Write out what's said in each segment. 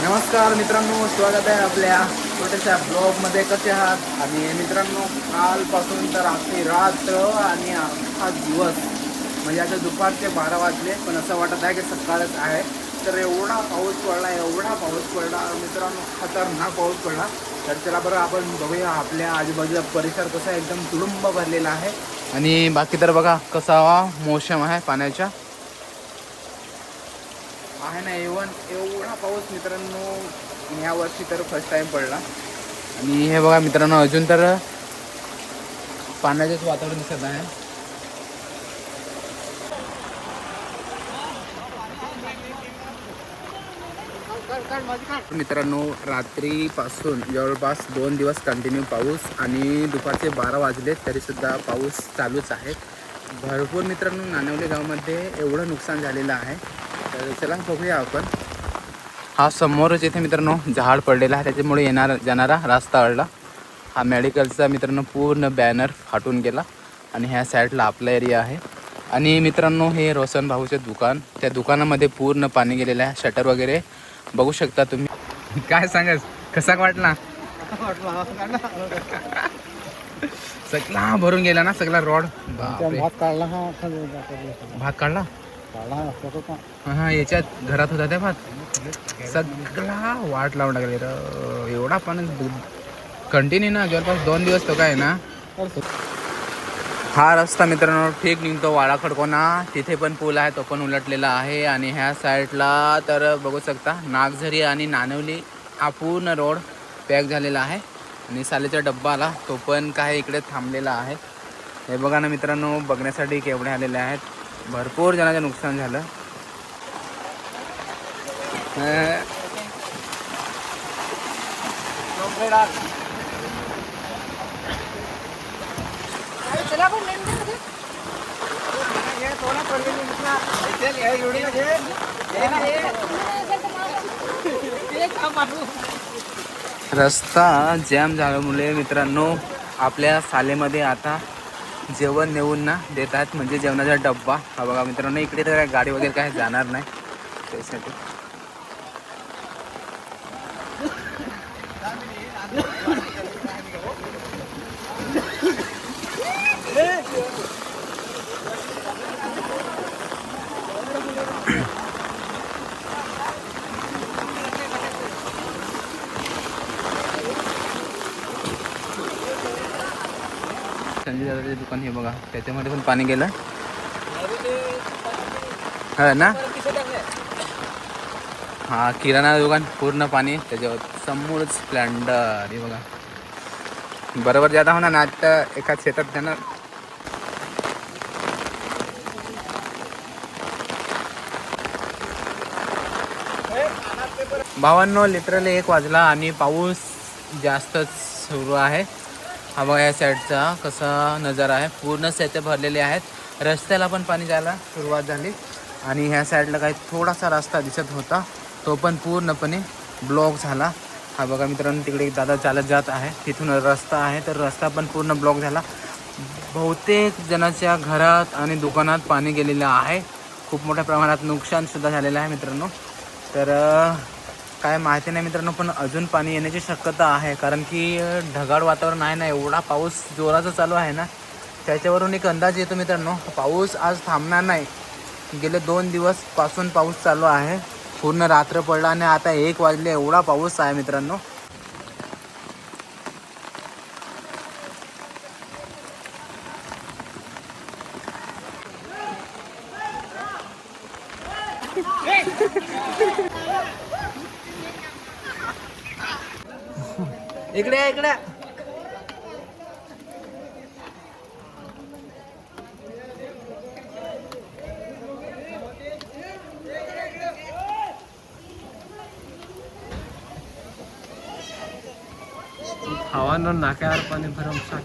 नमस्कार मित्रांनो, स्वागत आहे आपल्या छोट्याशा ब्लॉगमध्ये. कसे आहात? आणि मित्रांनो, कालपासून तर अख्खी रात्र आणि अख्खा दिवस म्हणजे आता दुपारचे 12 वाजले, पण असं वाटत आहे की सकाळच आहे. तर एवढा पाऊस पडला मित्रांनो, खतरनाक पाऊस पडला. तर चला बरं आपण बघूया आपल्या आजूबाजूचा परिसर कसा एकदम तुडुंब भरलेला आहे. आणि बाकी तर बघा कसा मोसम आहे पाण्याचा आहे ना. एवढा पाऊस मित्रांनो यावर्षी तर फर्स्ट टाइम पडला. आणि हे बघा मित्रांनो, अजून तर पाण्याचंच वातावरण दिसत आहे. मित्रांनो, रात्रीपासून जवळपास 2 दिवस कंटिन्यू पाऊस आणि दुपारचे 12 वाजले तरीसुद्धा पाऊस चालूच आहे. भरपूर मित्रांनो नानवली गावामध्ये एवढं नुकसान झालेलं आहे. तर चला बघूया आपण. हा समोरच इथे मित्रांनो झाड पडलेला आहे, त्याच्यामुळे जाणारा रस्ता अडला. हा मेडिकलचा मित्रांनो पूर्ण बॅनर फाटून गेला. आणि ह्या साईडला आपला एरिया आहे. आणि मित्रांनो हे रोशन भाऊचे दुकान, त्या दुकानामध्ये पूर्ण पाणी गेलेलं आहे. शटर वगैरे बघू शकता तुम्ही. काय सांगास, कसा वाटला? सगळा भरून गेला ना, सगळा रोड. भात काढला हा भात काढला. हा याच्यात घरात होता त्या भात. सगळा वाट लावून टाकले र. एवढा पाणी कंटिन्यू ना, जवळपास 2 दिवस तो काय ना. हा रस्ता मित्रांनो ठीक निघतो वाडा खडकोना, तिथे पण पूल आहे, तो पण उलटलेला आहे. आणि ह्या साईडला तर बघू शकता नागझरी आणि नानवली हा पूर्ण रोड पॅक झालेला आहे. आणि सालेचा डब्बा आला, तो पण काय इकडे थांबलेला आहे. हे बघा ना मित्रांनो, बघण्यासाठी केवढे आलेले आहेत. भरपूर जणांचं नुकसान झालं. रस्ता जॅम झाल्यामुळे मित्रांनो आपल्या सालेमध्ये आता जेवण नेऊन ना देतात, म्हणजे जेवणाचा डब्बा. हा बघा मित्रांनो, इकडे तर काय गाडी वगैरे काय जाणार नाही त्यासाठी. संजय दादाचे दुकान हे बघा, त्याच्यामध्ये पण पाणी गेलं हा ना. हा किराणा दुकान पूर्ण पाणी, त्याच्यावर समोरच स्प्लेंडर हे बघा. बरोबर जाता होणार ना, आता एका शेतात जाणार. भावांनो लिटरली 1 वाजला आणि पाऊस जास्तच सुरू आहे. हा बघा या साईडचा कसा नजारा आहे, पूर्ण शेते भरलेले आहेत. रस्त्याला पण पाणी जायला सुरुवात झाली. आणि ह्या साईडला काही थोडासा रस्ता दिसत होता, तो पण पूर्णपणे ब्लॉक झाला. हा बघा मित्रांनो, तिकडे दादा चालत जात आहे, तिथून रस्ता आहे, तर रस्ता पण पूर्ण ब्लॉक झाला. बहुतेक जणांच्या घरात आणि दुकानात पाणी गेलेलं आहे. खूप मोठ्या प्रमाणात नुकसानसुद्धा झालेलं आहे मित्रांनो. तर काय माहिती नाही मित्रांनो, पण अजून पाणी येण्याची शक्यता आहे, कारण की ढगाळ वातावरण आहे ना. एवढा पाऊस जोराचा चालू आहे ना, त्याच्यावरून एक अंदाज येतो मित्रांनो, पाऊस आज थांबणार नाही. गेले 2 दिवसपासून पाऊस चालू आहे, पूर्ण रात्र पडला आणि आता 1 वाजले, एवढा पाऊस आहे मित्रांनो. इकडे इकडे हवानं नाक्यावर पाणी भरमसाठ.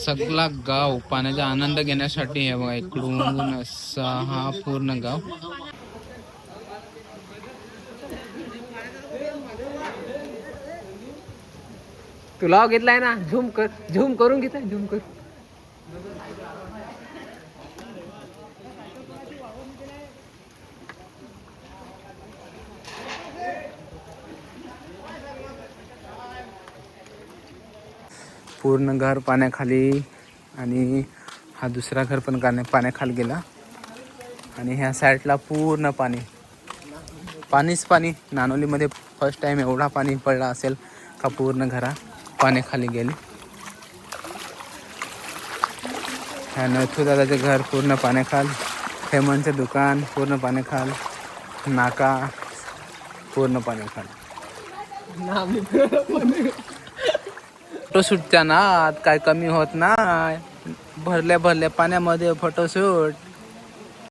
सगळा गाव पाण्याचा आनंद घेण्यासाठी आहे बघा. इकडून असा हा पूर्ण गाव. तुला घेतलाय ना, झूम करून घेताय, झूम कर. पूर्ण घर पाण्याखाली आणि हा दुसरा घर पण पाण्याखाली गेला. आणि ह्या साईडला पूर्ण पाणीच पाणी. नानोलीमध्ये फर्स्ट टाइम एवढा पाणी पडला असेल का पूर्ण घरा पाण्याखाली गेली. ह्या नथू दादाचे घर पूर्ण पाण्याखाल. हेमंतचं दुकान पूर्ण पाण्याखाल. नाका पूर्ण पाण्याखाल. फोटोशूटच्या ना काय कमी होत ना. भरल्या पाण्यामध्ये फोटोशूट.